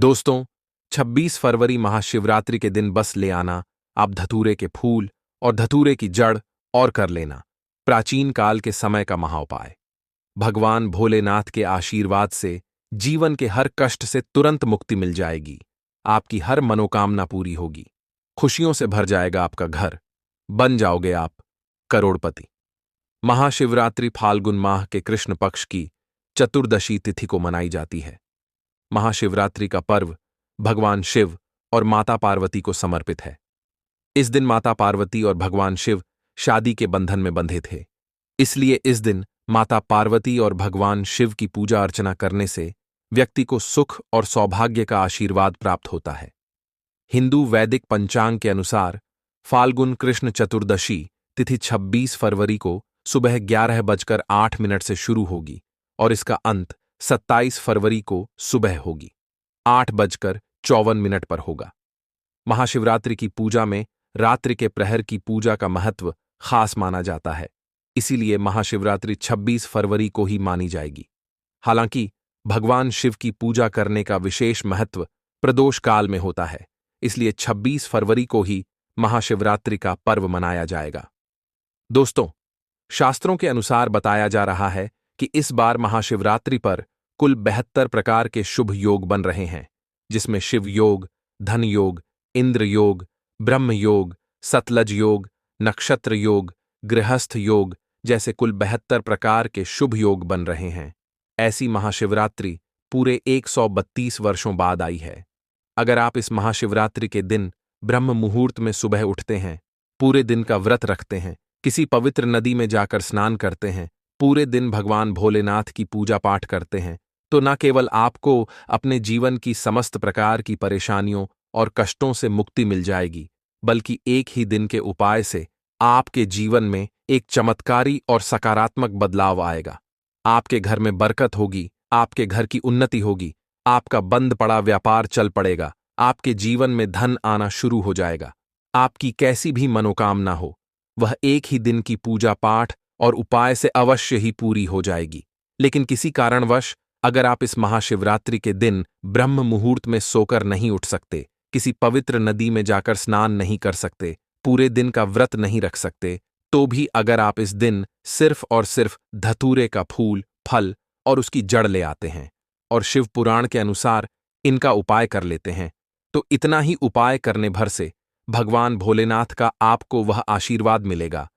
दोस्तों, 26 फरवरी महाशिवरात्रि के दिन बस ले आना आप धतूरे के फूल और धतूरे की जड़ और कर लेना प्राचीन काल के समय का महाउपाय। भगवान भोलेनाथ के आशीर्वाद से जीवन के हर कष्ट से तुरंत मुक्ति मिल जाएगी। आपकी हर मनोकामना पूरी होगी। खुशियों से भर जाएगा आपका घर। बन जाओगे आप करोड़पति। महाशिवरात्रि फाल्गुन माह के कृष्ण पक्ष की चतुर्दशी तिथि को मनाई जाती है। महाशिवरात्रि का पर्व भगवान शिव और माता पार्वती को समर्पित है। इस दिन माता पार्वती और भगवान शिव शादी के बंधन में बंधे थे। इसलिए इस दिन माता पार्वती और भगवान शिव की पूजा अर्चना करने से व्यक्ति को सुख और सौभाग्य का आशीर्वाद प्राप्त होता है। हिंदू वैदिक पंचांग के अनुसार फाल्गुन कृष्ण चतुर्दशी तिथि 26 फरवरी को सुबह 11:08 से शुरू होगी और इसका अंत 27 फरवरी को सुबह होगी 8:54 पर होगा। महाशिवरात्रि की पूजा में रात्रि के प्रहर की पूजा का महत्व खास माना जाता है। इसीलिए महाशिवरात्रि 26 फरवरी को ही मानी जाएगी। हालांकि भगवान शिव की पूजा करने का विशेष महत्व प्रदोष काल में होता है, इसलिए 26 फरवरी को ही महाशिवरात्रि का पर्व मनाया जाएगा। दोस्तों, शास्त्रों के अनुसार बताया जा रहा है कि इस बार महाशिवरात्रि पर कुल 72 प्रकार के शुभ योग बन रहे हैं, जिसमें शिव योग, धन योग, इंद्र योग, ब्रह्म योग, सतलज योग, नक्षत्र योग, गृहस्थ योग जैसे कुल 72 प्रकार के शुभ योग बन रहे हैं। ऐसी महाशिवरात्रि पूरे 132 वर्षों बाद आई है। अगर आप इस महाशिवरात्रि के दिन ब्रह्म मुहूर्त में सुबह उठते हैं, पूरे दिन का व्रत रखते हैं, किसी पवित्र नदी में जाकर स्नान करते हैं, पूरे दिन भगवान भोलेनाथ की पूजा पाठ करते हैं, तो न केवल आपको अपने जीवन की समस्त प्रकार की परेशानियों और कष्टों से मुक्ति मिल जाएगी, बल्कि एक ही दिन के उपाय से आपके जीवन में एक चमत्कारी और सकारात्मक बदलाव आएगा। आपके घर में बरकत होगी, आपके घर की उन्नति होगी, आपका बंद पड़ा व्यापार चल पड़ेगा, आपके जीवन में धन आना शुरू हो जाएगा। आपकी कैसी भी मनोकामना हो, वह एक ही दिन की पूजा पाठ और उपाय से अवश्य ही पूरी हो जाएगी। लेकिन किसी कारणवश अगर आप इस महाशिवरात्रि के दिन ब्रह्म मुहूर्त में सोकर नहीं उठ सकते, किसी पवित्र नदी में जाकर स्नान नहीं कर सकते, पूरे दिन का व्रत नहीं रख सकते, तो भी अगर आप इस दिन सिर्फ और सिर्फ धतूरे का फूल, फल और उसकी जड़ ले आते हैं और शिव पुराण के अनुसार इनका उपाय कर लेते हैं, तो इतना ही उपाय करने भर से भगवान भोलेनाथ का आपको वह आशीर्वाद मिलेगा,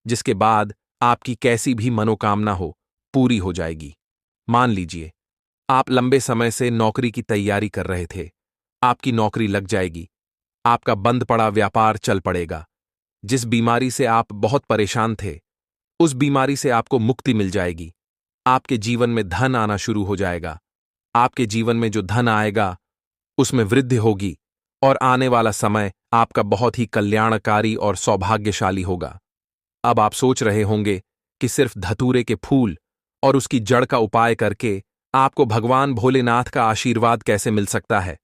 जिसके बाद आपकी कैसी भी मनोकामना हो पूरी हो जाएगी। मान लीजिए आप लंबे समय से नौकरी की तैयारी कर रहे थे, आपकी नौकरी लग जाएगी, आपका बंद पड़ा व्यापार चल पड़ेगा, जिस बीमारी से आप बहुत परेशान थे उस बीमारी से आपको मुक्ति मिल जाएगी, आपके जीवन में धन आना शुरू हो जाएगा, आपके जीवन में जो धन आएगा उसमें वृद्धि होगी और आने वाला समय आपका बहुत ही कल्याणकारी और सौभाग्यशाली होगा। अब आप सोच रहे होंगे कि सिर्फ धतूरे के फूल और उसकी जड़ का उपाय करके आपको भगवान भोलेनाथ का आशीर्वाद कैसे मिल सकता है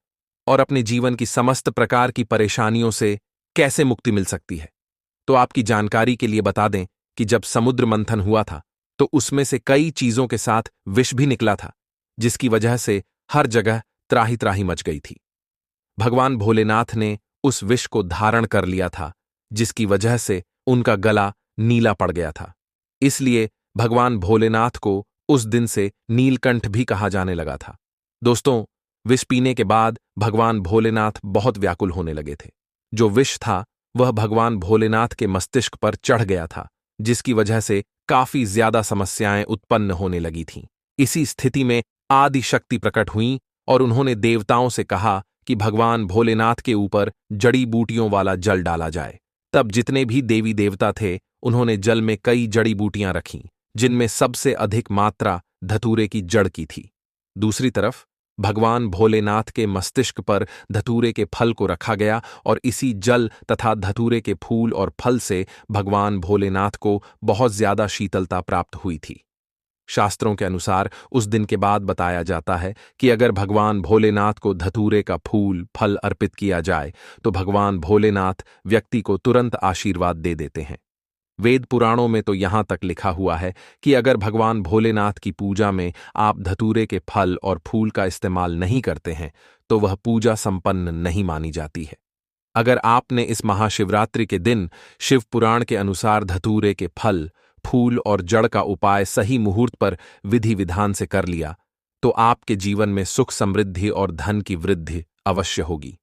और अपने जीवन की समस्त प्रकार की परेशानियों से कैसे मुक्ति मिल सकती है। तो आपकी जानकारी के लिए बता दें कि जब समुद्र मंथन हुआ था तो उसमें से कई चीजों के साथ विष भी निकला था, जिसकी वजह से हर जगह त्राही त्राही मच गई थी। भगवान भोलेनाथ ने उस विष को धारण कर लिया था, जिसकी वजह से उनका गला नीला पड़ गया था। इसलिए भगवान भोलेनाथ को उस दिन से नीलकंठ भी कहा जाने लगा था। दोस्तों, विष पीने के बाद भगवान भोलेनाथ बहुत व्याकुल होने लगे थे। जो विष था वह भगवान भोलेनाथ के मस्तिष्क पर चढ़ गया था, जिसकी वजह से काफी ज्यादा समस्याएं उत्पन्न होने लगी थीं। इसी स्थिति में आदि शक्ति प्रकट हुई और उन्होंने देवताओं से कहा कि भगवान भोलेनाथ के ऊपर जड़ी बूटियों वाला जल डाला जाए। तब जितने भी देवी देवता थे उन्होंने जल में कई जड़ी बूटियां रखीं, जिनमें सबसे अधिक मात्रा धतूरे की जड़ की थी। दूसरी तरफ भगवान भोलेनाथ के मस्तिष्क पर धतूरे के फल को रखा गया और इसी जल तथा धतूरे के फूल और फल से भगवान भोलेनाथ को बहुत ज्यादा शीतलता प्राप्त हुई थी। शास्त्रों के अनुसार उस दिन के बाद बताया जाता है कि अगर भगवान भोलेनाथ को धतूरे का फूल, फल अर्पित किया जाए तो भगवान भोलेनाथ व्यक्ति को तुरंत आशीर्वाद दे देते हैं। वेद पुराणों में तो यहां तक लिखा हुआ है कि अगर भगवान भोलेनाथ की पूजा में आप धतूरे के फल और फूल का इस्तेमाल नहीं करते हैं तो वह पूजा संपन्न नहीं मानी जाती है। अगर आपने इस महाशिवरात्रि के दिन शिव पुराण के अनुसार धतूरे के फल, फूल और जड़ का उपाय सही मुहूर्त पर विधि विधान से कर लिया तो आपके जीवन में सुख समृद्धि और धन की वृद्धि अवश्य होगी।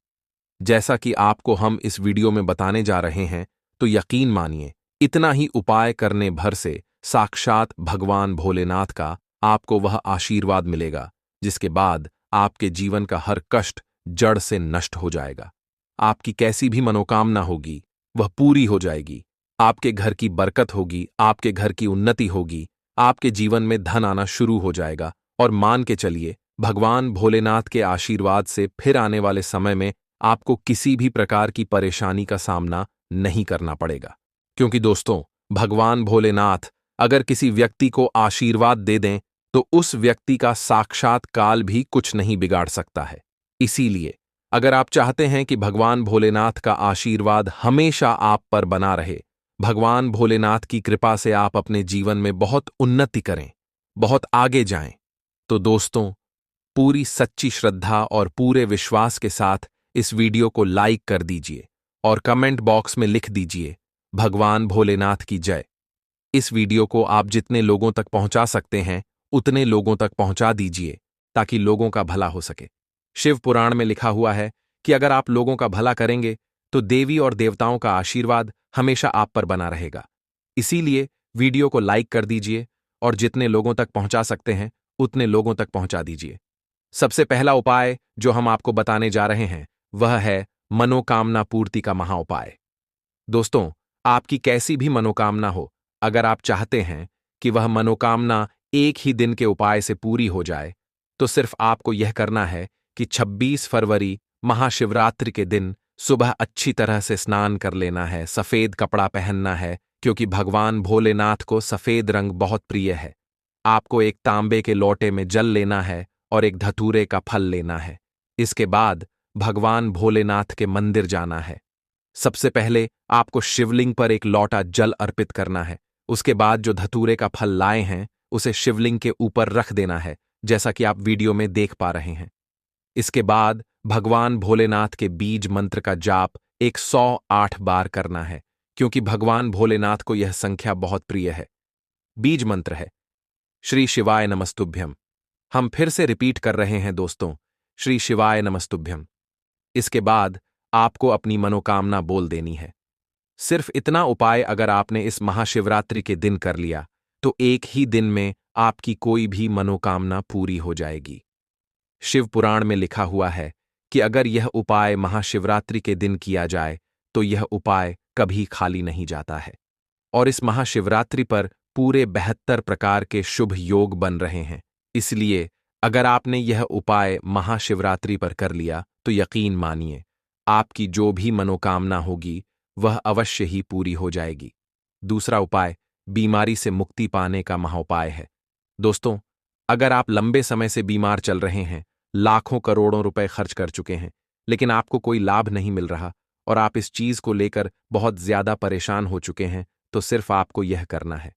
जैसा कि आपको हम इस वीडियो में बताने जा रहे हैं, तो यकीन मानिए इतना ही उपाय करने भर से साक्षात भगवान भोलेनाथ का आपको वह आशीर्वाद मिलेगा जिसके बाद आपके जीवन का हर कष्ट जड़ से नष्ट हो जाएगा। आपकी कैसी भी मनोकामना होगी वह पूरी हो जाएगी। आपके घर की बरकत होगी, आपके घर की उन्नति होगी, आपके जीवन में धन आना शुरू हो जाएगा और मान के चलिए भगवान भोलेनाथ के आशीर्वाद से फिर आने वाले समय में आपको किसी भी प्रकार की परेशानी का सामना नहीं करना पड़ेगा। क्योंकि दोस्तों, भगवान भोलेनाथ अगर किसी व्यक्ति को आशीर्वाद दे दें तो उस व्यक्ति का साक्षात काल भी कुछ नहीं बिगाड़ सकता है। इसीलिए अगर आप चाहते हैं कि भगवान भोलेनाथ का आशीर्वाद हमेशा आप पर बना रहे, भगवान भोलेनाथ की कृपा से आप अपने जीवन में बहुत उन्नति करें, बहुत आगे जाएं, तो दोस्तों पूरी सच्ची श्रद्धा और पूरे विश्वास के साथ इस वीडियो को लाइक कर दीजिए और कमेंट बॉक्स में लिख दीजिए भगवान भोलेनाथ की जय। इस वीडियो को आप जितने लोगों तक पहुंचा सकते हैं उतने लोगों तक पहुंचा दीजिए ताकि लोगों का भला हो सके। शिव पुराण में लिखा हुआ है कि अगर आप लोगों का भला करेंगे तो देवी और देवताओं का आशीर्वाद हमेशा आप पर बना रहेगा। इसीलिए वीडियो को लाइक कर दीजिए और जितने लोगों तक पहुंचा सकते हैं उतने लोगों तक पहुंचा दीजिए। सबसे पहला उपाय जो हम आपको बताने जा रहे हैं वह है मनोकामना पूर्ति का महाउपाय। दोस्तों, आपकी कैसी भी मनोकामना हो, अगर आप चाहते हैं कि वह मनोकामना एक ही दिन के उपाय से पूरी हो जाए तो सिर्फ आपको यह करना है कि 26 फरवरी महाशिवरात्रि के दिन सुबह अच्छी तरह से स्नान कर लेना है, सफेद कपड़ा पहनना है क्योंकि भगवान भोलेनाथ को सफेद रंग बहुत प्रिय है। आपको एक तांबे के लोटे में जल लेना है और एक धतूरे का फल लेना है। इसके बाद भगवान भोलेनाथ के मंदिर जाना है। सबसे पहले आपको शिवलिंग पर एक लोटा जल अर्पित करना है। उसके बाद जो धतूरे का फल लाए हैं उसे शिवलिंग के ऊपर रख देना है, जैसा कि आप वीडियो में देख पा रहे हैं। इसके बाद भगवान भोलेनाथ के बीज मंत्र का जाप 108 बार करना है क्योंकि भगवान भोलेनाथ को यह संख्या बहुत प्रिय है। बीज मंत्र है श्री शिवाय नमस्तुभ्यम। हम फिर से रिपीट कर रहे हैं दोस्तों, श्री शिवाय नमस्तुभ्यम। इसके बाद आपको अपनी मनोकामना बोल देनी है। सिर्फ इतना उपाय अगर आपने इस महाशिवरात्रि के दिन कर लिया तो एक ही दिन में आपकी कोई भी मनोकामना पूरी हो जाएगी। शिव पुराण में लिखा हुआ है कि अगर यह उपाय महाशिवरात्रि के दिन किया जाए तो यह उपाय कभी खाली नहीं जाता है। और इस महाशिवरात्रि पर पूरे 72 प्रकार के शुभ योग बन रहे हैं। इसलिए अगर आपने यह उपाय महाशिवरात्रि पर कर लिया तो यकीन मानिए आपकी जो भी मनोकामना होगी वह अवश्य ही पूरी हो जाएगी। दूसरा उपाय बीमारी से मुक्ति पाने का महाउपाय है। दोस्तों, अगर आप लंबे समय से बीमार चल रहे हैं, लाखों करोड़ों रुपए खर्च कर चुके हैं, लेकिन आपको कोई लाभ नहीं मिल रहा और आप इस चीज को लेकर बहुत ज्यादा परेशान हो चुके हैं, तो सिर्फ आपको यह करना है।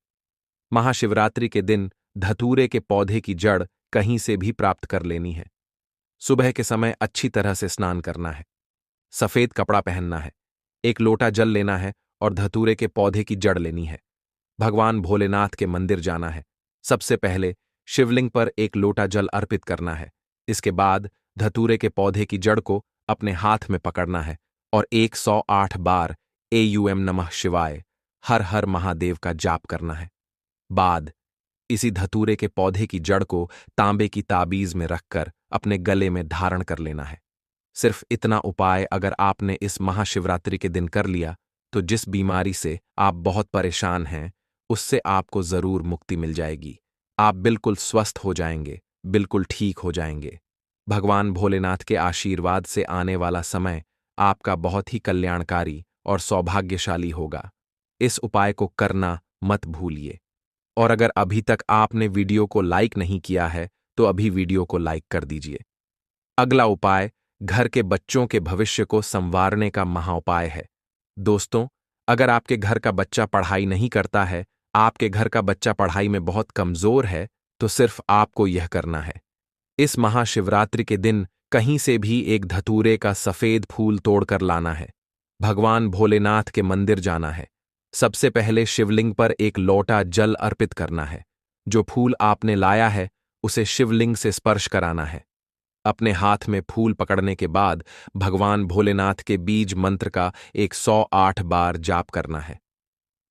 महाशिवरात्रि के दिन धतूरे के पौधे की जड़ कहीं से भी प्राप्त कर लेनी है। सुबह के समय अच्छी तरह से स्नान करना है, सफेद कपड़ा पहनना है, एक लोटा जल लेना है और धतूरे के पौधे की जड़ लेनी है। भगवान भोलेनाथ के मंदिर जाना है। सबसे पहले शिवलिंग पर एक लोटा जल अर्पित करना है। इसके बाद धतूरे के पौधे की जड़ को अपने हाथ में पकड़ना है और 108 बार एयूएम नमः शिवाय, हर हर महादेव का जाप करना है। बाद इसी धतूरे के पौधे की जड़ को तांबे की ताबीज में रखकर अपने गले में धारण कर लेना है। सिर्फ इतना उपाय अगर आपने इस महाशिवरात्रि के दिन कर लिया तो जिस बीमारी से आप बहुत परेशान हैं उससे आपको जरूर मुक्ति मिल जाएगी। आप बिल्कुल स्वस्थ हो जाएंगे, बिल्कुल ठीक हो जाएंगे। भगवान भोलेनाथ के आशीर्वाद से आने वाला समय आपका बहुत ही कल्याणकारी और सौभाग्यशाली होगा। इस उपाय को करना मत भूलिए। और अगर अभी तक आपने वीडियो को लाइक नहीं किया है तो अभी वीडियो को लाइक कर दीजिए। अगला उपाय घर के बच्चों के भविष्य को संवारने का महाउपाय है। दोस्तों, अगर आपके घर का बच्चा पढ़ाई नहीं करता है, आपके घर का बच्चा पढ़ाई में बहुत कमजोर है, तो सिर्फ आपको यह करना है। इस महाशिवरात्रि के दिन कहीं से भी एक धतूरे का सफेद फूल तोड़कर लाना है। भगवान भोलेनाथ के मंदिर जाना है। सबसे पहले शिवलिंग पर एक लोटा जल अर्पित करना है। जो फूल आपने लाया है उसे शिवलिंग से स्पर्श कराना है। अपने हाथ में फूल पकड़ने के बाद भगवान भोलेनाथ के बीज मंत्र का 108 बार जाप करना है।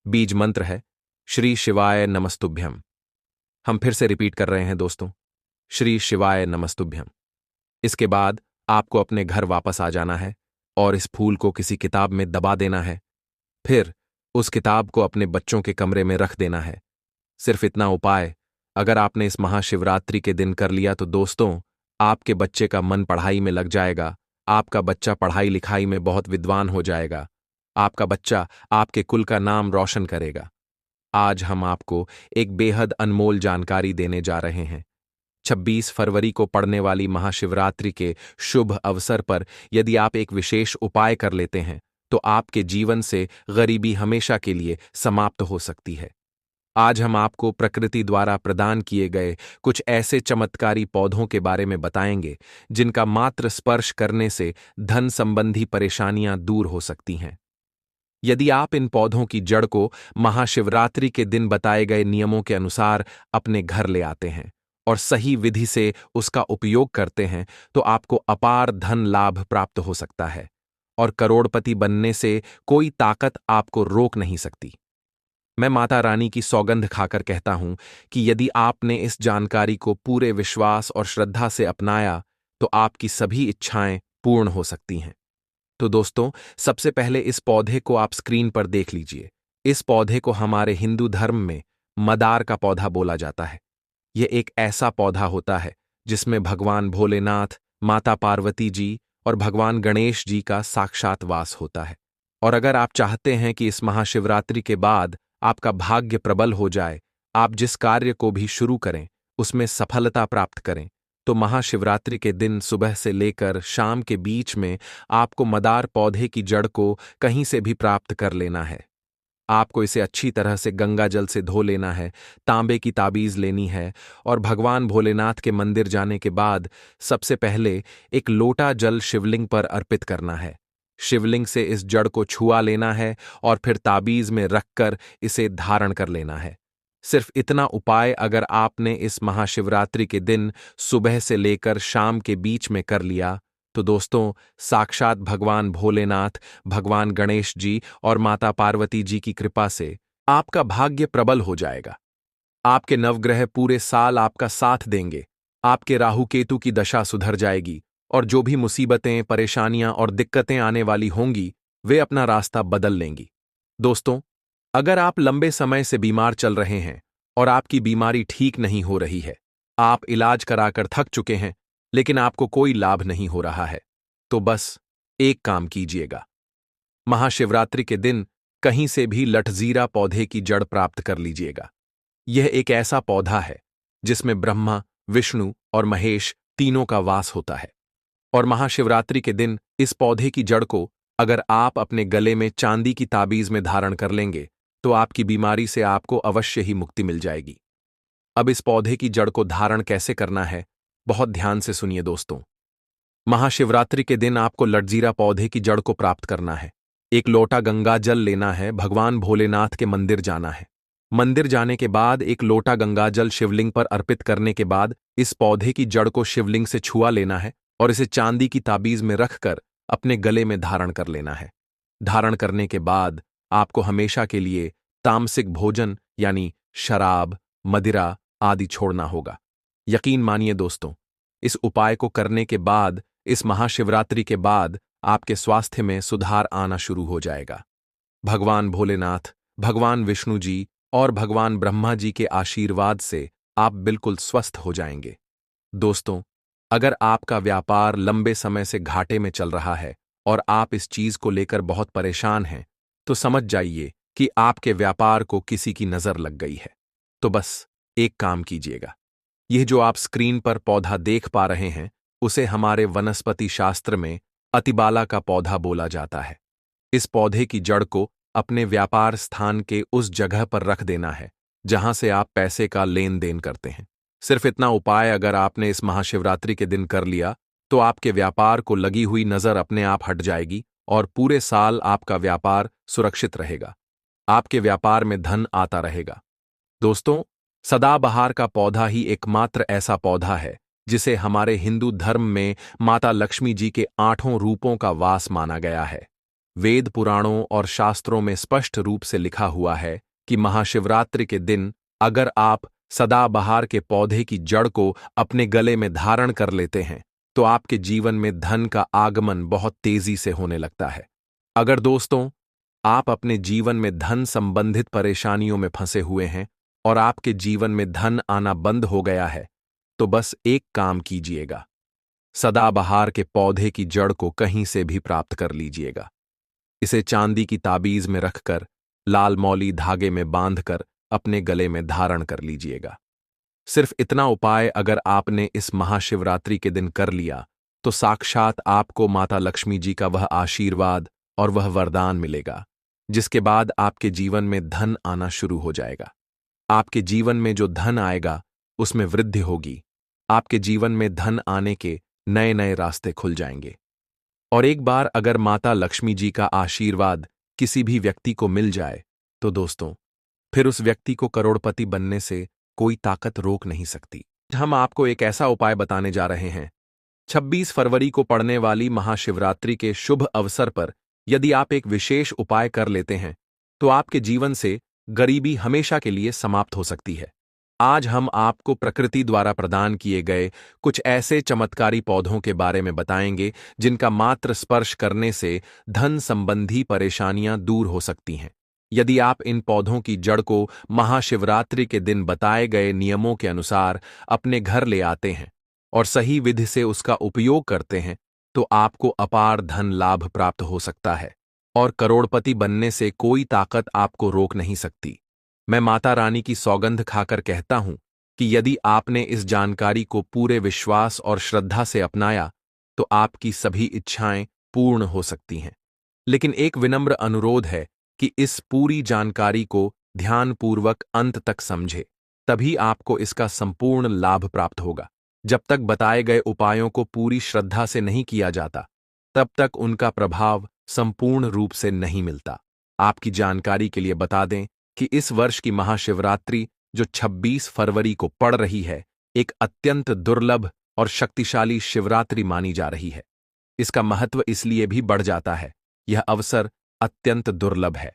बीज मंत्र है श्री शिवाय नमस्तुभ्यम। हम फिर से रिपीट कर रहे हैं दोस्तों, श्री शिवाय नमस्तुभ्यम। इसके बाद आपको अपने घर वापस आ जाना है और इस फूल को किसी किताब में दबा देना है। फिर उस किताब को अपने बच्चों के कमरे में रख देना है। सिर्फ इतना उपाय अगर आपने इस महाशिवरात्रि के दिन कर लिया तो दोस्तों, आपके बच्चे का मन पढ़ाई में लग जाएगा। आपका बच्चा पढ़ाई लिखाई में बहुत विद्वान हो जाएगा। आपका बच्चा आपके कुल का नाम रोशन करेगा। आज हम आपको एक बेहद अनमोल जानकारी देने जा रहे हैं। 26 फरवरी को पड़ने वाली महाशिवरात्रि के शुभ अवसर पर यदि आप एक विशेष उपाय कर लेते हैं तो आपके जीवन से गरीबी हमेशा के लिए समाप्त हो सकती है। आज हम आपको प्रकृति द्वारा प्रदान किए गए कुछ ऐसे चमत्कारी पौधों के बारे में बताएंगे जिनका मात्र स्पर्श करने से धन संबंधी परेशानियां दूर हो सकती हैं। यदि आप इन पौधों की जड़ को महाशिवरात्रि के दिन बताए गए नियमों के अनुसार अपने घर ले आते हैं और सही विधि से उसका उपयोग करते हैं तो आपको अपार धन लाभ प्राप्त हो सकता है और करोड़पति बनने से कोई ताकत आपको रोक नहीं सकती। मैं माता रानी की सौगंध खाकर कहता हूं कि यदि आपने इस जानकारी को पूरे विश्वास और श्रद्धा से अपनाया तो आपकी सभी इच्छाएं पूर्ण हो सकती हैं। तो दोस्तों, सबसे पहले इस पौधे को आप स्क्रीन पर देख लीजिए। इस पौधे को हमारे हिंदू धर्म में मदार का पौधा बोला जाता है। यह एक ऐसा पौधा होता है जिसमें भगवान भोलेनाथ, माता पार्वती जी और भगवान गणेश जी का साक्षात वास होता है। और अगर आप चाहते हैं कि इस महाशिवरात्रि के बाद आपका भाग्य प्रबल हो जाए, आप जिस कार्य को भी शुरू करें उसमें सफलता प्राप्त करें, तो महाशिवरात्रि के दिन सुबह से लेकर शाम के बीच में आपको मदार पौधे की जड़ को कहीं से भी प्राप्त कर लेना है। आपको इसे अच्छी तरह से गंगा जल से धो लेना है, तांबे की ताबीज लेनी है और भगवान भोलेनाथ के मंदिर जाने के बाद सबसे पहले एक लोटा जल शिवलिंग पर अर्पित करना है। शिवलिंग से इस जड़ को छुआ लेना है और फिर ताबीज में रखकर इसे धारण कर लेना है। सिर्फ इतना उपाय अगर आपने इस महाशिवरात्रि के दिन सुबह से लेकर शाम के बीच में कर लिया तो दोस्तों, साक्षात भगवान भोलेनाथ, भगवान गणेश जी और माता पार्वती जी की कृपा से आपका भाग्य प्रबल हो जाएगा। आपके नवग्रह पूरे साल आपका साथ देंगे। आपके राहु केतु की दशा सुधर जाएगी और जो भी मुसीबतें, परेशानियां और दिक्कतें आने वाली होंगी वे अपना रास्ता बदल लेंगी। दोस्तों, अगर आप लंबे समय से बीमार चल रहे हैं और आपकी बीमारी ठीक नहीं हो रही है, आप इलाज कराकर थक चुके हैं लेकिन आपको कोई लाभ नहीं हो रहा है, तो बस एक काम कीजिएगा। महाशिवरात्रि के दिन कहीं से भी लठजीरा पौधे की जड़ प्राप्त कर लीजिएगा। यह एक ऐसा पौधा है जिसमें ब्रह्मा, विष्णु और महेश तीनों का वास होता है और महाशिवरात्रि के दिन इस पौधे की जड़ को अगर आप अपने गले में चांदी की ताबीज में धारण कर लेंगे तो आपकी बीमारी से आपको अवश्य ही मुक्ति मिल जाएगी। अब इस पौधे की जड़ को धारण कैसे करना है, बहुत ध्यान से सुनिए दोस्तों। महाशिवरात्रि के दिन आपको लठजीरा पौधे की जड़ को प्राप्त करना है। एक लोटा गंगा जल लेना है, भगवान भोलेनाथ के मंदिर जाना है। मंदिर जाने के बाद एक लोटा गंगा जल शिवलिंग पर अर्पित करने के बाद इस पौधे की जड़ को शिवलिंग से छुआ लेना है और इसे चांदी की ताबीज में रखकर अपने गले में धारण कर लेना है। धारण करने के बाद आपको हमेशा के लिए तामसिक भोजन यानी शराब, मदिरा आदि छोड़ना होगा। यकीन मानिए दोस्तों, इस उपाय को करने के बाद इस महाशिवरात्रि के बाद आपके स्वास्थ्य में सुधार आना शुरू हो जाएगा। भगवान भोलेनाथ, भगवान विष्णु जी और भगवान ब्रह्मा जी के आशीर्वाद से आप बिल्कुल स्वस्थ हो जाएंगे। दोस्तों, अगर आपका व्यापार लंबे समय से घाटे में चल रहा है और आप इस चीज को लेकर बहुत परेशान हैं, तो समझ जाइए कि आपके व्यापार को किसी की नजर लग गई है। तो बस एक काम कीजिएगा। यह जो आप स्क्रीन पर पौधा देख पा रहे हैं, उसे हमारे वनस्पति शास्त्र में अतिबाला का पौधा बोला जाता है। इस पौधे की जड़ को अपने व्यापार स्थान के उस जगह पर रख देना है जहां से आप पैसे का लेन देन करते हैं। सिर्फ इतना उपाय अगर आपने इस महाशिवरात्रि के दिन कर लिया तो आपके व्यापार को लगी हुई नजर अपने आप हट जाएगी और पूरे साल आपका व्यापार सुरक्षित रहेगा। आपके व्यापार में धन आता रहेगा। दोस्तों, सदाबहार का पौधा ही एकमात्र ऐसा पौधा है जिसे हमारे हिंदू धर्म में माता लक्ष्मी जी के 8 रूपों का वास माना गया है। वेद पुराणों और शास्त्रों में स्पष्ट रूप से लिखा हुआ है कि महाशिवरात्रि के दिन अगर आप सदाबहार के पौधे की जड़ को अपने गले में धारण कर लेते हैं तो आपके जीवन में धन का आगमन बहुत तेजी से होने लगता है। अगर दोस्तों, आप अपने जीवन में धन संबंधित परेशानियों में फंसे हुए हैं और आपके जीवन में धन आना बंद हो गया है तो बस एक काम कीजिएगा, सदाबहार के पौधे की जड़ को कहीं से भी प्राप्त कर लीजिएगा। इसे चांदी की ताबीज में रखकर लाल मौली धागे में बांधकर अपने गले में धारण कर लीजिएगा। सिर्फ इतना उपाय अगर आपने इस महाशिवरात्रि के दिन कर लिया तो साक्षात आपको माता लक्ष्मी जी का वह आशीर्वाद और वह वरदान मिलेगा, जिसके बाद आपके जीवन में धन आना शुरू हो जाएगा। आपके जीवन में जो धन आएगा उसमें वृद्धि होगी। आपके जीवन में धन आने के नए नए रास्ते खुल जाएंगे। और एक बार अगर माता लक्ष्मी जी का आशीर्वाद किसी भी व्यक्ति को मिल जाए तो दोस्तों, फिर उस व्यक्ति को करोड़पति बनने से कोई ताकत रोक नहीं सकती। हम आपको एक ऐसा उपाय बताने जा रहे हैं। 26 फरवरी को पड़ने वाली महाशिवरात्रि के शुभ अवसर पर यदि आप एक विशेष उपाय कर लेते हैं तो आपके जीवन से गरीबी हमेशा के लिए समाप्त हो सकती है। आज हम आपको प्रकृति द्वारा प्रदान किए गए कुछ ऐसे चमत्कारी पौधों के बारे में बताएंगे जिनका मात्र स्पर्श करने से धन संबंधी परेशानियां दूर हो सकती हैं। यदि आप इन पौधों की जड़ को महाशिवरात्रि के दिन बताए गए नियमों के अनुसार अपने घर ले आते हैं और सही विधि से उसका उपयोग करते हैं तो आपको अपार धन लाभ प्राप्त हो सकता है और करोड़पति बनने से कोई ताकत आपको रोक नहीं सकती। मैं माता रानी की सौगंध खाकर कहता हूं कि यदि आपने इस जानकारी को पूरे विश्वास और श्रद्धा से अपनाया तो आपकी सभी इच्छाएं पूर्ण हो सकती हैं। लेकिन एक विनम्र अनुरोध है कि इस पूरी जानकारी को ध्यानपूर्वक अंत तक समझे, तभी आपको इसका संपूर्ण लाभ प्राप्त होगा। जब तक बताए गए उपायों को पूरी श्रद्धा से नहीं किया जाता तब तक उनका प्रभाव संपूर्ण रूप से नहीं मिलता। आपकी जानकारी के लिए बता दें कि इस वर्ष की महाशिवरात्रि जो 26 फरवरी को पड़ रही है, एक अत्यंत दुर्लभ और शक्तिशाली शिवरात्रि मानी जा रही है। इसका महत्व इसलिए भी बढ़ जाता है, यह अवसर अत्यंत दुर्लभ है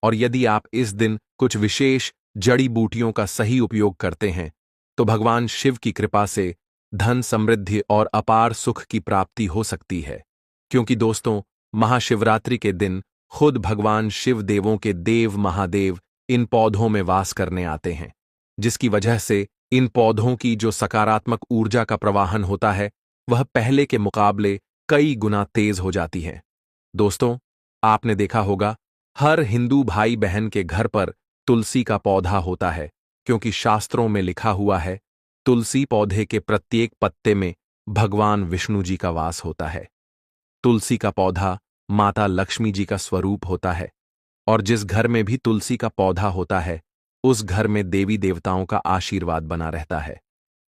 और यदि आप इस दिन कुछ विशेष जड़ी बूटियों का सही उपयोग करते हैं तो भगवान शिव की कृपा से धन समृद्धि और अपार सुख की प्राप्ति हो सकती है। क्योंकि दोस्तों, महाशिवरात्रि के दिन खुद भगवान शिव देवों के देव महादेव इन पौधों में वास करने आते हैं, जिसकी वजह से इन पौधों की जो सकारात्मक ऊर्जा का प्रवाहन होता है वह पहले के मुकाबले कई गुना तेज हो जाती है। दोस्तों, आपने देखा होगा हर हिंदू भाई बहन के घर पर तुलसी का पौधा होता है, क्योंकि शास्त्रों में लिखा हुआ है तुलसी पौधे के प्रत्येक पत्ते में भगवान विष्णु जी का वास होता है। तुलसी का पौधा माता लक्ष्मी जी का स्वरूप होता है और जिस घर में भी तुलसी का पौधा होता है उस घर में देवी देवताओं का आशीर्वाद बना रहता है।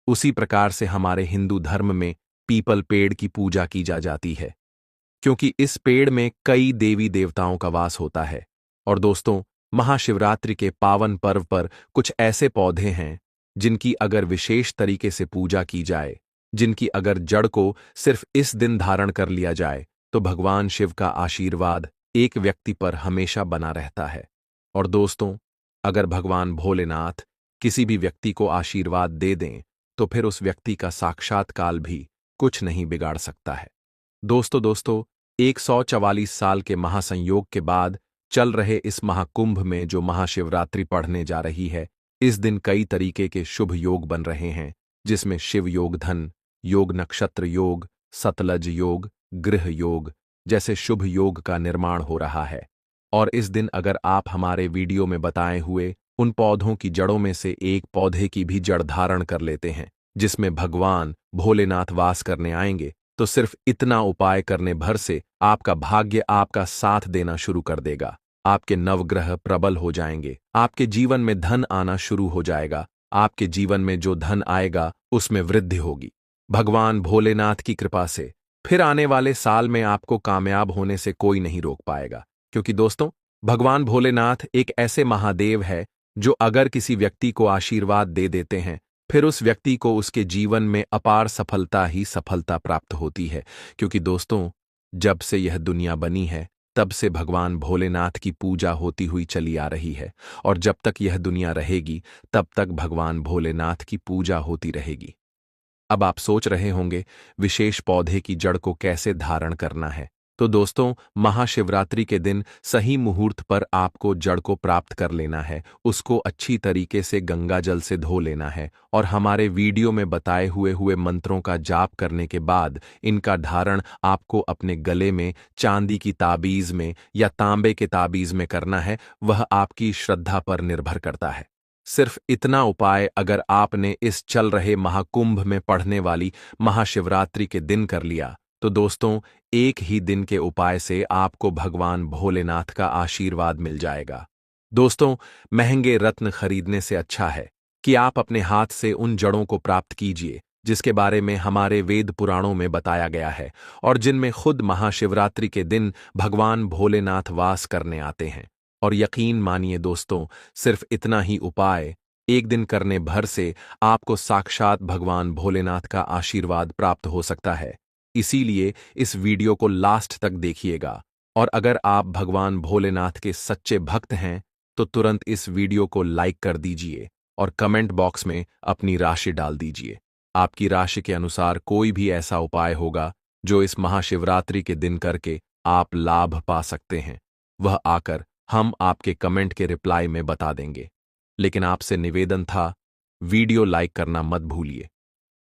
उसी प्रकार से हमारे हिंदू धर्म में पीपल पेड़ की पूजा की जाती है, क्योंकि इस पेड़ में कई देवी देवताओं का वास होता है। और दोस्तों, महाशिवरात्रि के पावन पर्व पर कुछ ऐसे पौधे हैं जिनकी अगर विशेष तरीके से पूजा की जाए, जिनकी अगर जड़ को सिर्फ इस दिन धारण कर लिया जाए तो भगवान शिव का आशीर्वाद एक व्यक्ति पर हमेशा बना रहता है। और दोस्तों, अगर भगवान भोलेनाथ किसी भी व्यक्ति को आशीर्वाद दे दें तो फिर उस व्यक्ति का साक्षात्कार भी कुछ नहीं बिगाड़ सकता है। दोस्तों 144 साल के महासंयोग के बाद चल रहे इस महाकुंभ में जो महाशिवरात्रि पढ़ने जा रही है, इस दिन कई तरीके के शुभ योग बन रहे हैं, जिसमें शिव योग, धन योग, नक्षत्र योग, सतलज योग, गृह योग जैसे शुभ योग का निर्माण हो रहा है। और इस दिन अगर आप हमारे वीडियो में बताए हुए उन पौधों की जड़ों में से एक पौधे की भी जड़ धारण कर लेते हैं जिसमें भगवान भोलेनाथ वास करने आएंगे, तो सिर्फ इतना उपाय करने भर से आपका भाग्य आपका साथ देना शुरू कर देगा। आपके नवग्रह प्रबल हो जाएंगे, आपके जीवन में धन आना शुरू हो जाएगा, आपके जीवन में जो धन आएगा उसमें वृद्धि होगी। भगवान भोलेनाथ की कृपा से फिर आने वाले साल में आपको कामयाब होने से कोई नहीं रोक पाएगा, क्योंकि दोस्तों, भगवान भोलेनाथ एक ऐसे महादेव है जो अगर किसी व्यक्ति को आशीर्वाद दे देते हैं, फिर उस व्यक्ति को उसके जीवन में अपार सफलता ही सफलता प्राप्त होती है। क्योंकि दोस्तों, जब से यह दुनिया बनी है तब से भगवान भोलेनाथ की पूजा होती हुई चली आ रही है, और जब तक यह दुनिया रहेगी तब तक भगवान भोलेनाथ की पूजा होती रहेगी। अब आप सोच रहे होंगे, विशेष पौधे की जड़ को कैसे धारण करना है। तो दोस्तों, महाशिवरात्रि के दिन सही मुहूर्त पर आपको जड़ को प्राप्त कर लेना है, उसको अच्छी तरीके से गंगा जल से धो लेना है, और हमारे वीडियो में बताए हुए मंत्रों का जाप करने के बाद इनका धारण आपको अपने गले में, चांदी की ताबीज में या तांबे के ताबीज में करना है। वह आपकी श्रद्धा पर निर्भर करता है। सिर्फ इतना उपाय अगर आपने इस चल रहे महाकुंभ में पढ़ने वाली महाशिवरात्रि के दिन कर लिया, तो दोस्तों, एक ही दिन के उपाय से आपको भगवान भोलेनाथ का आशीर्वाद मिल जाएगा। दोस्तों, महंगे रत्न खरीदने से अच्छा है कि आप अपने हाथ से उन जड़ों को प्राप्त कीजिए जिसके बारे में हमारे वेद पुराणों में बताया गया है, और जिनमें खुद महाशिवरात्रि के दिन भगवान भोलेनाथ वास करने आते हैं। और यकीन मानिए दोस्तों, सिर्फ इतना ही उपाय एक दिन करने भर से आपको साक्षात भगवान भोलेनाथ का आशीर्वाद प्राप्त हो सकता है। इसीलिए इस वीडियो को लास्ट तक देखिएगा, और अगर आप भगवान भोलेनाथ के सच्चे भक्त हैं तो तुरंत इस वीडियो को लाइक कर दीजिए और कमेंट बॉक्स में अपनी राशि डाल दीजिए। आपकी राशि के अनुसार कोई भी ऐसा उपाय होगा जो इस महाशिवरात्रि के दिन करके आप लाभ पा सकते हैं, वह आकर हम आपके कमेंट के रिप्लाई में बता देंगे। लेकिन आपसे निवेदन था, वीडियो लाइक करना मत भूलिए।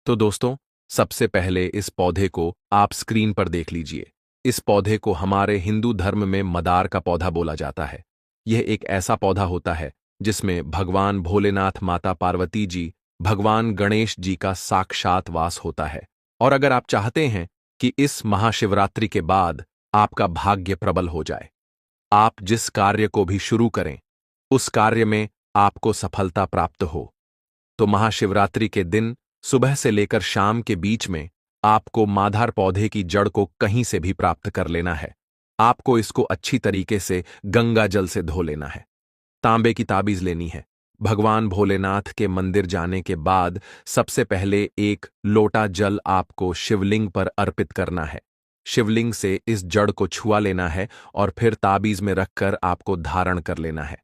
तो दोस्तों, सबसे पहले इस पौधे को आप स्क्रीन पर देख लीजिए। इस पौधे को हमारे हिंदू धर्म में मदार का पौधा बोला जाता है। यह एक ऐसा पौधा होता है जिसमें भगवान भोलेनाथ, माता पार्वती जी, भगवान गणेश जी का साक्षात वास होता है। और अगर आप चाहते हैं कि इस महाशिवरात्रि के बाद आपका भाग्य प्रबल हो जाए, आप जिस कार्य को भी शुरू करें उस कार्य में आपको सफलता प्राप्त हो, तो महाशिवरात्रि के दिन सुबह से लेकर शाम के बीच में आपको माधार पौधे की जड़ को कहीं से भी प्राप्त कर लेना है। आपको इसको अच्छी तरीके से गंगा जल से धो लेना है। तांबे की ताबीज लेनी है। भगवान भोलेनाथ के मंदिर जाने के बाद सबसे पहले एक लोटा जल आपको शिवलिंग पर अर्पित करना है। शिवलिंग से इस जड़ को छुआ लेना है और फिर ताबीज में रखकर आपको धारण कर लेना है।